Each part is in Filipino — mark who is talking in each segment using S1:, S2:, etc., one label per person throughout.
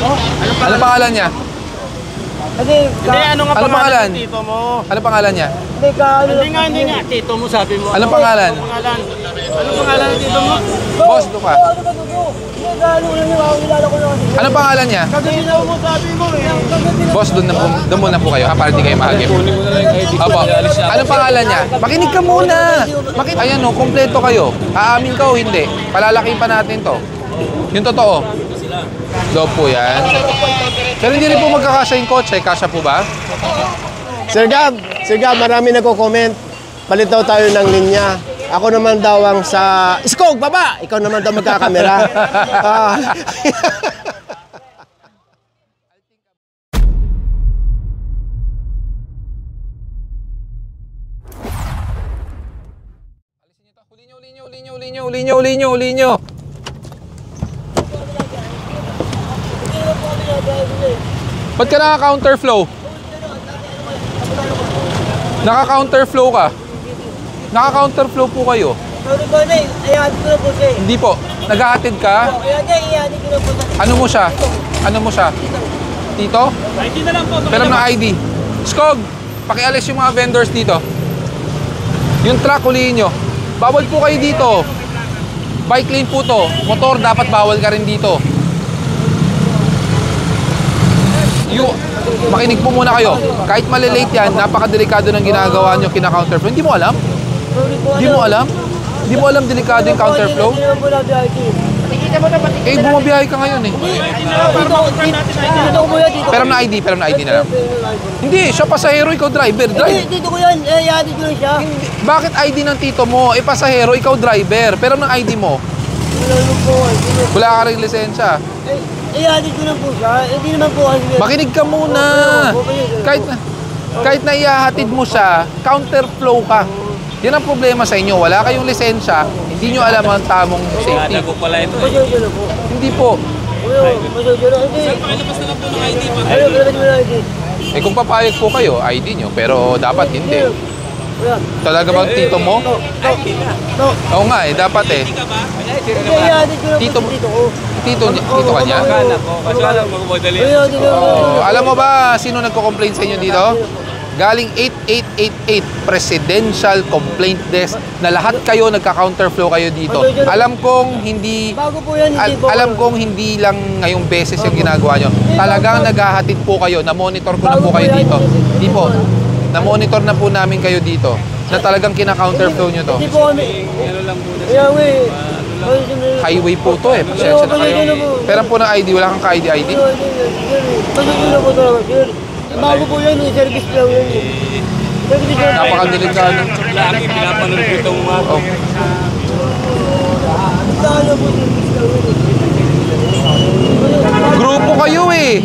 S1: Ano pangalan niya?
S2: Hindi, ano nga pangalan ng tito mo?
S1: Ano pangalan niya?
S2: Hindi nga, tito mo sabi mo.
S1: Ano pangalan?
S2: Ano pangalan ng tito mo?
S1: Boss, ito ka. Ano pangalan niya?
S2: Kaginaw mo sabi mo eh.
S1: Boss, doon muna po kayo ha, para di kayo mahagip. Opo. Ano pangalan niya? Makinig ka muna. Ayan o, kompleto kayo. Aamin ka o hindi? Palalaki pa natin to. Yung totoo. Loob po yan. Pero hindi rin po magkakasya yung kotse. Kasya po ba?
S3: Sir Gab, marami nagko-comment. Palit daw tayo ng linya. Ako naman daw ang sa... Iskog, baba! Ikaw naman daw magkakamera.
S1: Linyo. Ba't ka naka-counterflow? Naka-counterflow ka? Naka-counterflow po kayo. Hindi po. Nag-ahatid ka? Ano mo siya? Tito?
S2: ID na lang po.
S1: Pero na ID. Skog, pakialis yung mga vendors dito. Yung truck, huliin nyo. Bawal po kayo dito. Bike lane po to. Motor, dapat bawal ka rin dito. Makinig po muna kayo. Kahit malilate yan, napakadelikado ng ginagawa nyo kina-counterflow. Hindi mo alam? Hindi mo alam delikado yung counterflow? Eh, bumabiyahe ka ngayon eh. Pero na ID na lang. Hindi, siya pasahero, ikaw driver.
S2: Dito ko yan, ihatid ko lang siya.
S1: Bakit ID ng tito mo? Eh, pasahero, ikaw driver. Pero ng ID mo? Wala ka rin lisensya.
S2: Ihatid ko lang po siya. Hindi naman po kasi...
S1: Makinig ka muna. Kahit na ihahatid mo siya, counterflow ka. Yan ang problema sa inyo. Wala kayong lisensya, hindi nyo alam ang tamong safety. Hindi po. Eh kung papayag po kayo, ID nyo. Pero dapat hindi. Talaga bang tito mo? Oo nga eh, dapat eh. Tito ka niya? Alam mo ba sino nagko-complain sa inyo dito? Galing 8888 Presidential Complaint Desk na lahat kayo nagka-counterflow kayo dito. Alam kong hindi lang ngayong beses yung ginagawa nyo. Talagang naghahatid po kayo, na-monitor ko na po kayo dito. Hindi po. Na-monitor na po namin kayo dito na talagang kina-counterflow nyo to. Highway po to eh. Pasensya na kayo. Pero po ng ID, wala kang ka-ID?
S2: Bago po yan, service lang yan.
S1: Napakadelikado.
S2: Lagi pinapanood ko itong mga...
S1: Grupo kayo eh.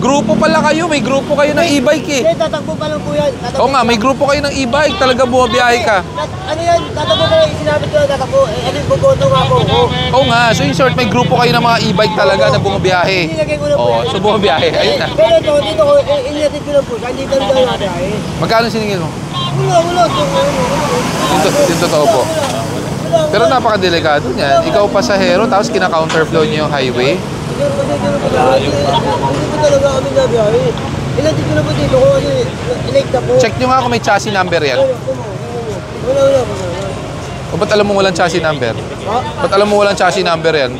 S1: Grupo pala kayo. May grupo kayo ng e-bike eh.
S2: Tatakbo pa lang po yan.
S1: Oo nga, may grupo kayo ng e-bike. Talaga bumabiyahe ka.
S2: Ano yan? Tatakbo pa lang. Sinabi ko tatakbo. Ano yung buboto nga po ko.
S1: Oo nga, so in short, may grupo kayo ng mga e-bike talaga na bumabiyahe. Oo, so bumabiyahe. Ayun na.
S2: Pero dito ko, inatid ko lang po. Hindi kami tayo nabiyahe.
S1: Magkano siningil mo?
S2: Wala.
S1: Yung totoo po. Pero napakadelikado niyan. Ikaw pasahero, tapos kina-counterflow niyo yung highway.
S2: Hindi po talaga kami nabiyahe. Inatid ko lang po dito ko kasi ilike na po.
S1: Check nyo nga kung may chassis number yan.
S2: Wala.
S1: O ba't alam mo walang chassis number? Ba't alam mo walang chassis number yan?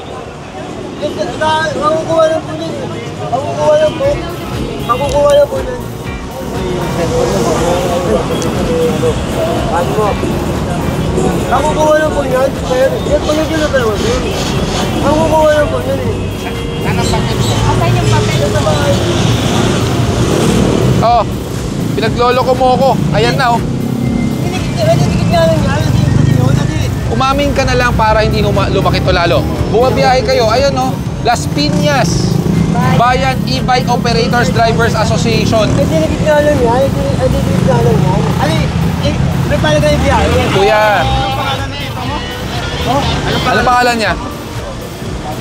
S2: Makukuha lang po yun. Makukuha lang po yun. Makukuha lang po yan. Yan po yung talaga yun. Makukuha lang po yun eh.
S4: Asan yung papel?
S1: Oh, pinaglolo ko mo ako. Ayan na oh. Umamin ka na lang para hindi lumakito lalo. Bumabiyahe kayo. Ayan oh. Las Piñas. Bayan E-Bike Operators Drivers Association.
S2: Dinigit nga lang yan. May palagay biyahe.
S1: Kuya. Ano pangalan niya?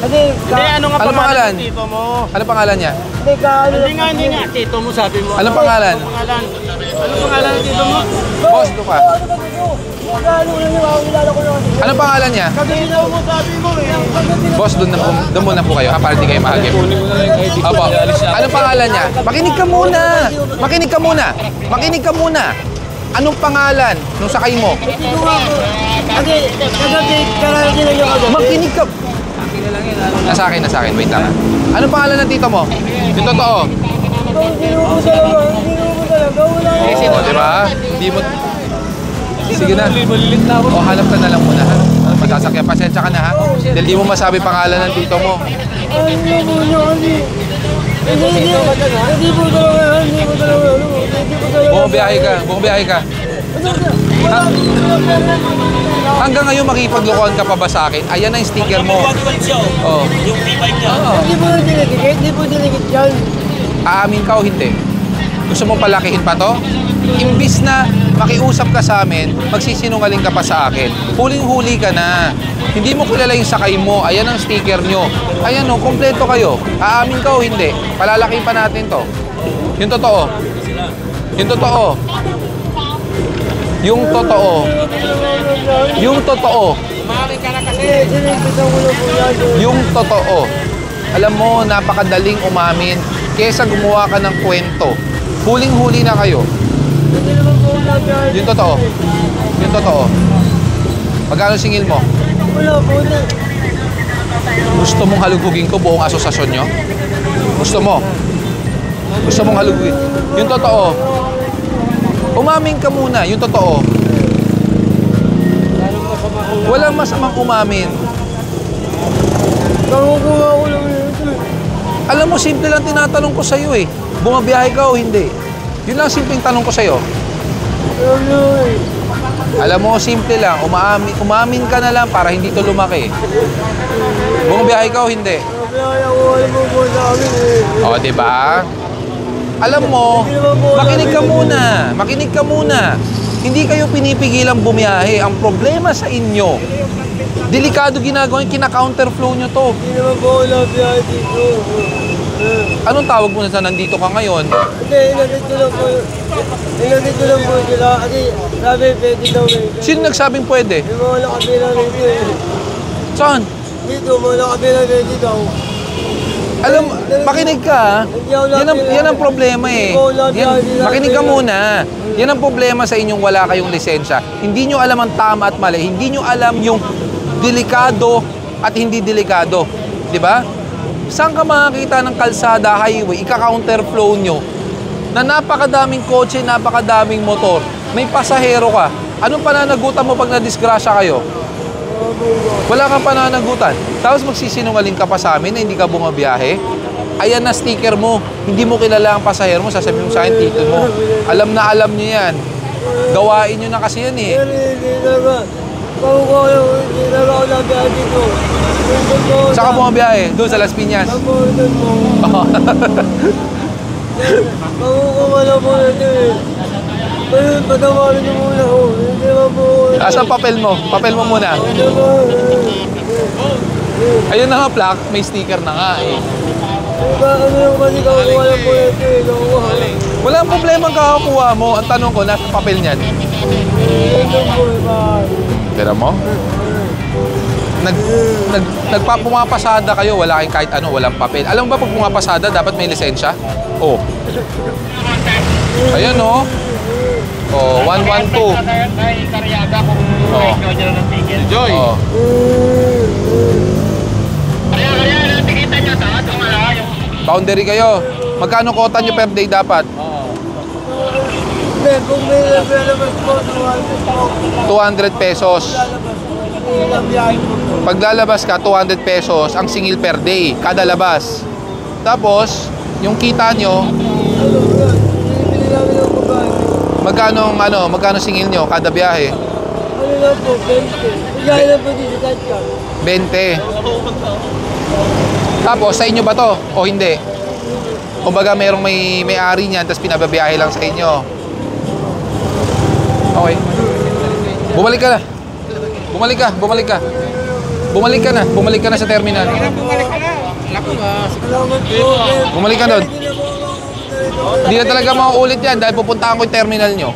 S2: Hindi, ano nga
S1: pangalan
S2: ng tito mo?
S1: Ano pangalan niya?
S2: Hindi nga, tito mo sabi mo.
S1: Anong pangalan?
S2: Ano pangalan ng tito mo?
S1: Boss, ito ka.
S2: Magkano na niyo, kilala ko na kasi.
S1: Anong pangalan niya?
S2: Kagabi na mo sabi mo eh.
S1: Boss, doon muna po kayo ha, para di kayo mahagip. Opo. Anong pangalan niya? Makinig ka muna. Makinig ka muna. Makinig ka muna. Anong pangalan nung sakay mo?
S2: Hindi ko nga po. Kasi kagabi, kararating na niyo kagabi.
S1: Makinig ka. Nasa akin. Wait lang ha. Anong pangalan ng tito mo? Yung totoo.
S2: Hindi mo talaga. Wala na.
S1: Oo, di ba? Di mo... Sige na. O, hanap ka na lang muna ha. Masasakyan. Pasensya ka na ha. Dahil di mo masabi pangalan ng tito mo.
S2: Hindi po niya kasi. Hindi po talaga.
S1: Bumabiyahe ka. Hanggang ngayon makipaglokohan ka pa ba sa akin? Ayan na yung sticker mo. Oh.
S2: Hindi po dinigit. Hindi po dinigit yan.
S1: Aamin ka o hindi? Gusto mo palakihin pa to? Imbis na makiusap ka sa amin, magsisinungaling ka pa sa akin. Huling-huli ka na. Hindi mo kilala yung sakay mo. Ayan ang sticker nyo. Ayan o, kompleto kayo. Aamin ka o hindi? Palalakihin pa natin to. Yung totoo. Yung totoo. Yung totoo. Yung totoo. Yung totoo. Alam mo, napakadaling umamin kesa gumawa ka ng kwento. Huling-huli na kayo. Yung totoo. Yung totoo. Magkano singil mo?
S2: Wala po na.
S1: Gusto mong halugugin ko buong asosasyon nyo? Gusto mo? Gusto mong halugugin? Yung totoo. Umamin ka muna. Yung totoo. Walang masamang umamin.
S2: Nakukuha ko lang ito.
S1: Alam mo, simple lang tinatanong ko sa'yo eh. Bumabiyahe ka o hindi? Yun lang simpleng tanong ko sa'yo. Alam mo, simple lang. Umamin ka na lang para hindi to lumaki. Bumabiyahe ka o hindi? O, diba? Alam mo, makinig ka muna. Makinig ka muna. Hindi kayo pinipigilang bumiyahe. Ang problema sa inyo, delikado ginagawa yung kina-counterflow nyo to.
S2: Hindi naman po ako nabiyahe dito.
S1: Anong tawag mo na sa nandito ka ngayon?
S2: Hindi, inagit ko lang po. Inagit ko lang po sila. Kasi sabi, pwede daw eh.
S1: Sino nagsabing pwede?
S2: May mga nakabila rito eh.
S1: Saan?
S2: Dito, mga nakabila rito daw.
S1: Alam, makinig ka. Yan ang problema eh. Makinig ka muna. Yan ang problema sa inyong wala kayong lisensya. Hindi nyo alam ang tama at mali. Hindi nyo alam yung delikado at hindi delikado. Di ba? Saan ka makakita ng kalsada, highway, ika-counterflow nyo na napakadaming kotse, napakadaming motor, may pasahero ka. Anong pananagutan mo pag nadisgrasya kayo? Wala kang pananagutan. Tapos magsisinungaling ka pa sa amin na hindi ka bumabiyahe. Ayan na sticker mo. Hindi mo kilala ang pasahero mo, sasabihin mo sa akin, tito mo. Alam na alam nyo yan. Gawain nyo na kasi yan eh.
S2: Hindi talaga. Hindi talaga ako nabiyahe dito.
S1: Saan ka bumabiyahe? Doon sa Las Piñas.
S2: Pamukutan mo. Pamukuha lang po ito eh. Patawarin niyo muna ako. Hindi naman po.
S1: Asan papel mo? Papel mo muna. Ayun na nga, plaque. May sticker na nga eh.
S2: Ano yung kasi kakuha lang po ito eh. Kakuha.
S1: Walang problema ang kakakuha mo. Ang tanong ko, nasa papel niyan.
S2: Ito po eh.
S1: Tira mo? Pumapasada kayo, wala kayong kahit ano, walang papel. Alam mo ba pag pumapasada, dapat may lisensya? Oh. Ayan oh. Oh, 112. Oh. Enjoy. Oh. Boundary kayo. Magkano kota nyo per day dapat?
S2: Hindi, kung may lalabas po,
S1: 200 pesos. Pag lalabas ka, 200 pesos ang singil per day, kada labas. Tapos, yung kita nyo, magkano singil nyo kada biyahe?
S2: ano lang po, 20. Igay lang po dito sa ka.
S1: 20. Tapos, sa inyo ba to? O hindi? Kumbaga, merong may-ari niyan, tapos pinababiyahe lang sa inyo. Okay. Bumalik ka na. Bumalik ka na sa terminal.
S2: Salamat po.
S1: Bumalik ka doon. Hindi na talaga mauulit yan dahil pupuntahan ko yung terminal nyo.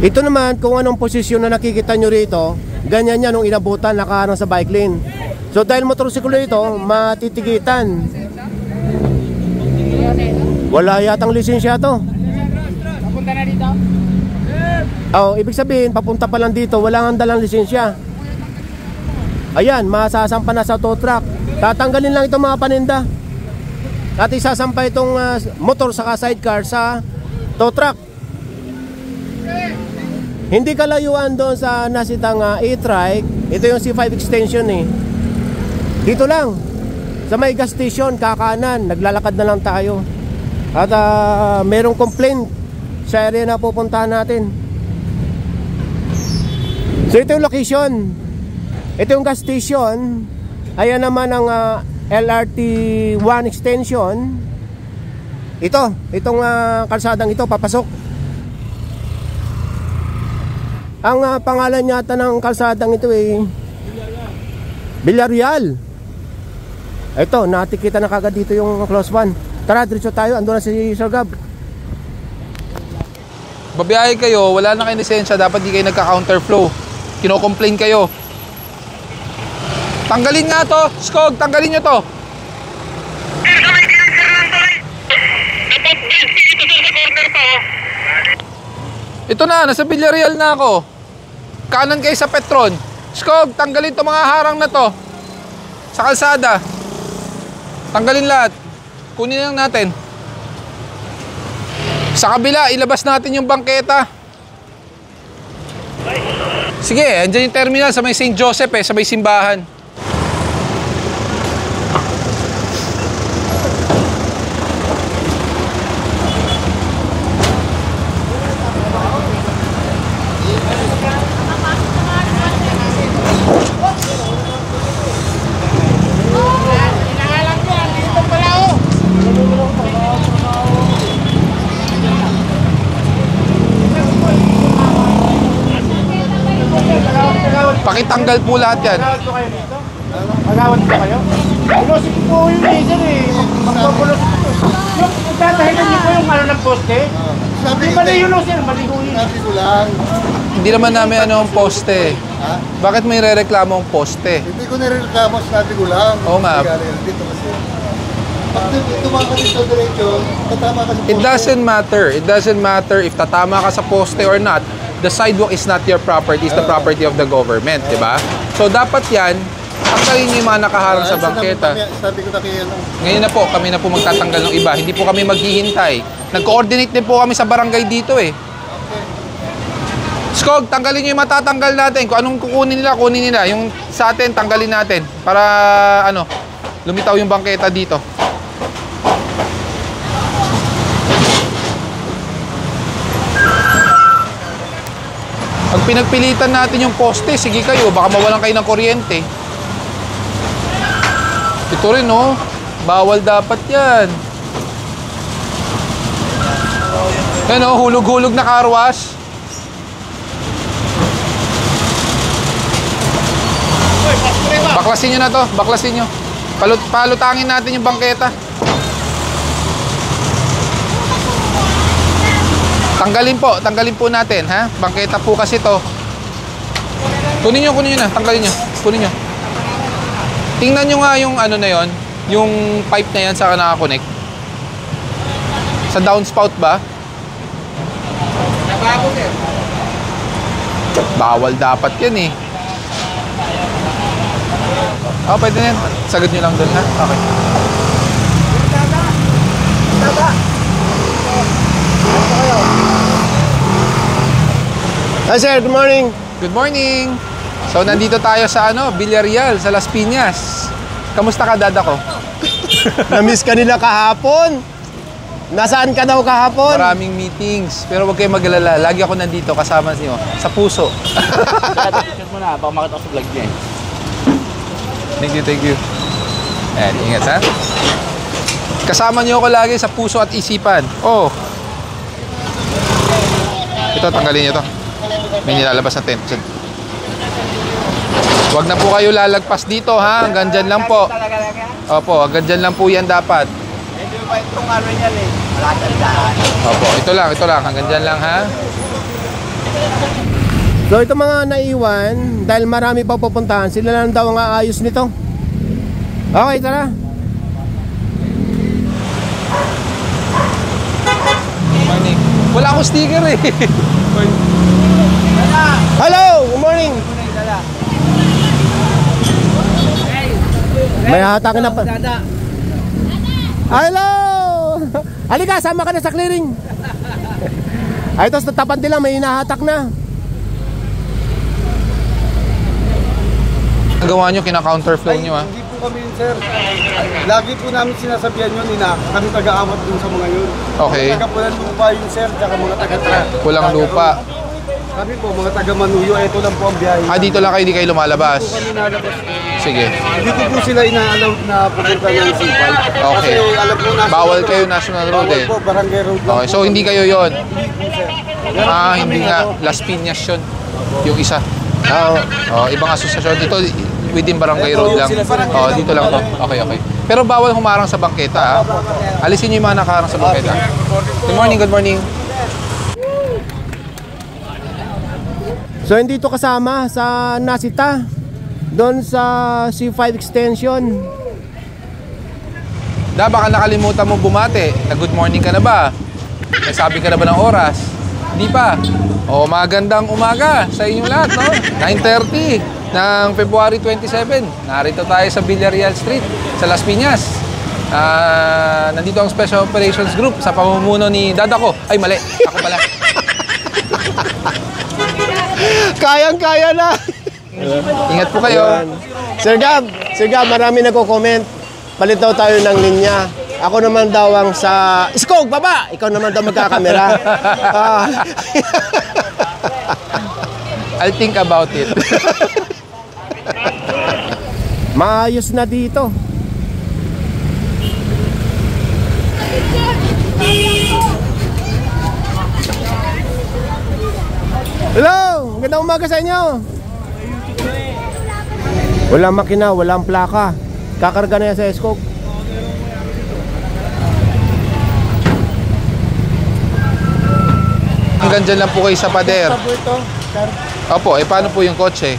S3: Ito naman, kung anong posisyon na nakikita nyo rito, ganyan yan nung inabutan, nakaharang sa bike lane. So dahil motorsiklo ito, matitigitan. Wala yatang lisensya to.
S4: Papunta na dito?
S3: Oh, ibig sabihin, papunta pa lang dito, wala nga dalang lisensya. Ayan, masasampa na sa tow truck. Tatanggalin lang itong mga paninda. At isasampa itong motor saka sidecar sa tow truck. Hindi kalayuan doon sa nasitang e-trike. Ito yung C5 extension eh. Dito lang sa may gas station, kakanan. Naglalakad na lang tayo. At merong complaint sa area na pupuntahan natin. So ito yung location. Ito yung gas station. Ayan naman ang LRT 1 extension. Itong kalsadang ito papasok. Ang pangalan yata ng kalsadang ito ay Villarreal. Ito, natikita na kagad dito yung close one. Tara, diretso tayo. Ando na si Sir Gab.
S1: Babiyahe kayo, wala na kayo lisensya, dapat di kayo nagka-counterflow. Kino-complain kayo. Tanggalin nga to, Skog, tanggalin nyo to. Ito na, nasa Villarreal na ako. Kanan kayo sa Petron. Skog, tanggalin to mga harang na to. Sa kalsada. Tanggalin lahat. Kunin lang natin. Sa kabila, ilabas natin yung bangketa. Sige, andyan yung terminal sa may St. Joseph sa may simbahan. Pakitanggal po lahat yan.
S3: Magawad po kayo? Pulosin po yung laser eh. Magpapulosin po. Yung tatahilan niyo po yung ng poste. Sabi ko mali yun sir, mali ko yun. Sabi ko lang.
S1: Hindi naman namin ang poste.
S2: Ha?
S1: Bakit may re-reklamo ang poste?
S2: Hindi ko nireklamo, sabi ko lang.
S1: Oo nga.
S2: Dito kasi. Pag tumama ka dito diretso, tatama ka sa poste.
S1: It doesn't matter. It doesn't matter if tatama ka sa poste or not. The sidewalk is not your property, it's the property of the government, di ba? So dapat yan, tanggalin niyo yung mga nakaharang sa bangketa.
S2: Sabi ko na kayo
S1: Ngayon na po, kami na po magtatanggal ng iba. Hindi po kami maghihintay. Nag-coordinate din po kami sa barangay dito eh. Skog, tanggalin niyo yung matatanggal natin. Kung anong kukunin nila. Yung sa atin, tanggalin natin. Para, lumitaw yung bangketa dito. Pag pinagpilitan natin yung poste, sige kayo, baka mawalan kayo ng kuryente. Ito rin, no? Bawal dapat yan. Yan, hulog-hulog na car wash. Baklasin nyo na to, baklasin nyo. Palutangin natin yung bangketa. Tanggalin po natin, ha? Bangketa po kasi to. Kunin nyo na, tanggalin nyo. Kunin nyo. Tingnan nyo nga yung ano na yon, yung pipe na yan saka nakakonect. Sa downspout ba? Bawal dapat yan eh. Pwede na yan. Sagad nyo lang doon, ha? Okay.
S3: Hi sir, good morning.
S1: Good morning. So nandito tayo sa Villarreal, sa Las Piñas. Kamusta ka, dada ko?
S3: Na-miss ka nila kahapon. Nasaan ka daw kahapon?
S1: Maraming meetings, pero huwag kayong mag-alala. Lagi ako nandito kasama niyo sa puso.
S5: Picture mo na, baka makita ko sa vlog niya eh.
S1: Thank you. Ayan, ingat ha. Kasama niyo ako lagi sa puso at isipan. Oh. Ito, tanggalin niyo to. May nilalabas na tent. Huwag na po kayo lalagpas dito, ha? Hanggang dyan lang po. Opo, hanggang dyan lang po yan dapat.
S5: Hindi mo ba itong ano yan eh? Malatandaan.
S1: Opo, ito lang. Hanggang dyan lang, ha?
S3: So ito mga naiwan, dahil marami pa pupuntahan, sila lang daw ang aayos nito. Okay, tara.
S1: Morning. Wala akong sticker eh.
S3: Hello, good morning. May hatakin na pa. Hello. Halika, sama ka na sa clearing. Ay, ito sa tapat nila, may hinahatak na.
S1: Ang gawa nyo, kina-counterflow nyo ah.
S6: Hindi po kami yun, sir. Lagi po namin sinasabihan yun, kami taga-awat dun sa mga yun.
S1: Okay.
S6: Mga taga-pulang lupa yun, sir, tsaka mga taga-truck.
S1: Pulang lupa.
S6: Kami po, mga taga-Manuyo, ito lang po ang biyahe.
S1: Ah, dito lang kayo, di kayo lumalabas.
S6: Kami nalabas.
S1: Sige.
S6: Dito po sila ina-allow na pupunta ng Sipal.
S1: Okay.
S6: Kasi alam po natin.
S1: Bawal kayo national road eh.
S6: Bawal po, barangay road lang
S1: Okay, so
S6: po.
S1: hindi kayo yon.
S6: Hindi po, sir.
S1: Ah, hindi nga. Las Piñas yun. Yung isa. Oh, ibang asosasyon. Dito, within barangay road lang. Oh, dito lang to. Okay, okay. Pero bawal humarang sa bangketa ah. Alisin nyo yung mga nakaharang sa bangketa. Good morning, good morning.
S3: So hindi ito kasama sa Nasita, doon sa C5 extension.
S1: Baka nakalimutan mo bumate. Na good morning ka na ba? Nagsabi ka na ba ng oras? Hindi pa. O, magandang umaga sa inyong lahat, no? 9:30 ng February 27. Narito tayo sa Villarreal Street, sa Las Piñas. Nandito ang Special Operations Group sa pamumuno ni Dada ko. Ay, mali. Ako pala.
S3: Kayang-kaya na.
S1: Ingat po kayo.
S3: Sir Gab, marami nagko-comment. Palit daw tayo ng linya. Ako naman daw ang sa Iskog, baba! Ikaw naman daw magkakamera.
S1: I'll think about it.
S3: Maayos na dito. Hello! Magandang umaga sa inyo. Walang makina, walang plaka. Kakarga na yan sa Iskog.
S1: Hanggang dyan lang po kayo sa pader. Opo, paano po yung kotse?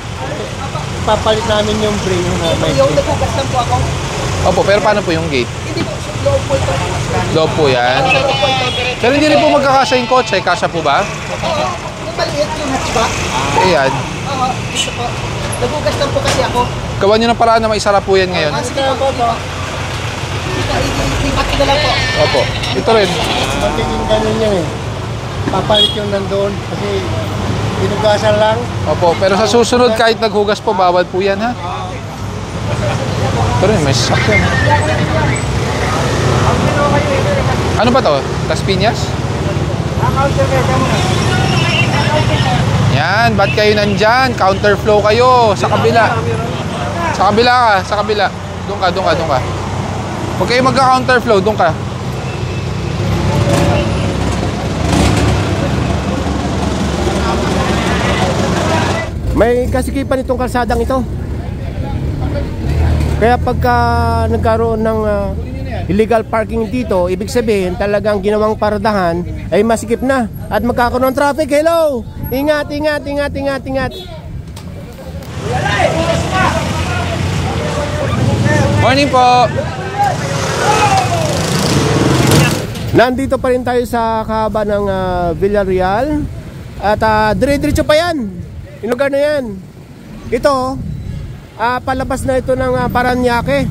S2: Papalit namin yung brake namin. Yung nagkukas lang po ako.
S1: Opo, pero paano po yung gate?
S2: Hindi po, loob po ito.
S1: Loob po yan. Pero hindi rin po magkakasya yung kotse. Kasya po ba?
S2: Oo, yung maliit yung hatchback.
S1: Ayan.
S2: Oo, gusto po. Nagkukas lang po kasi ako.
S1: Gawa nyo ng paraan na maisara po yan ngayon.
S2: Sige po, po. Lipat ko na lang po.
S1: Opo. Ito rin.
S6: Magiging ganun yan eh. Papalit yung nandun kasi binugasan lang.
S1: Opo. Pero sa susunod, kahit naghugas po, bawal po yan, ha? Pero may sasakyan. Ano ba to? Las Piñas? Yan. Ba't kayo nandyan? Counterflow kayo. Sa kabila. Sa kabila ka. Sa kabila. Doon ka, doon ka, doon ka. Huwag kayo magka-counterflow. Doon ka.
S3: May kasikipan itong kalsadang ito. Kaya pagka nagkaroon ng illegal parking dito, ibig sabihin talagang ginawang paradahan ay masikip na at magkakaroon ng traffic. Hello! Ingat, ingat, ingat, ingat, ingat.
S1: Morning po!
S3: Nandito pa rin tayo sa kahaba ng Villarreal. At dire-diretso pa yan. Yung lugar na yan. Ito, palabas na ito ng Parañaque.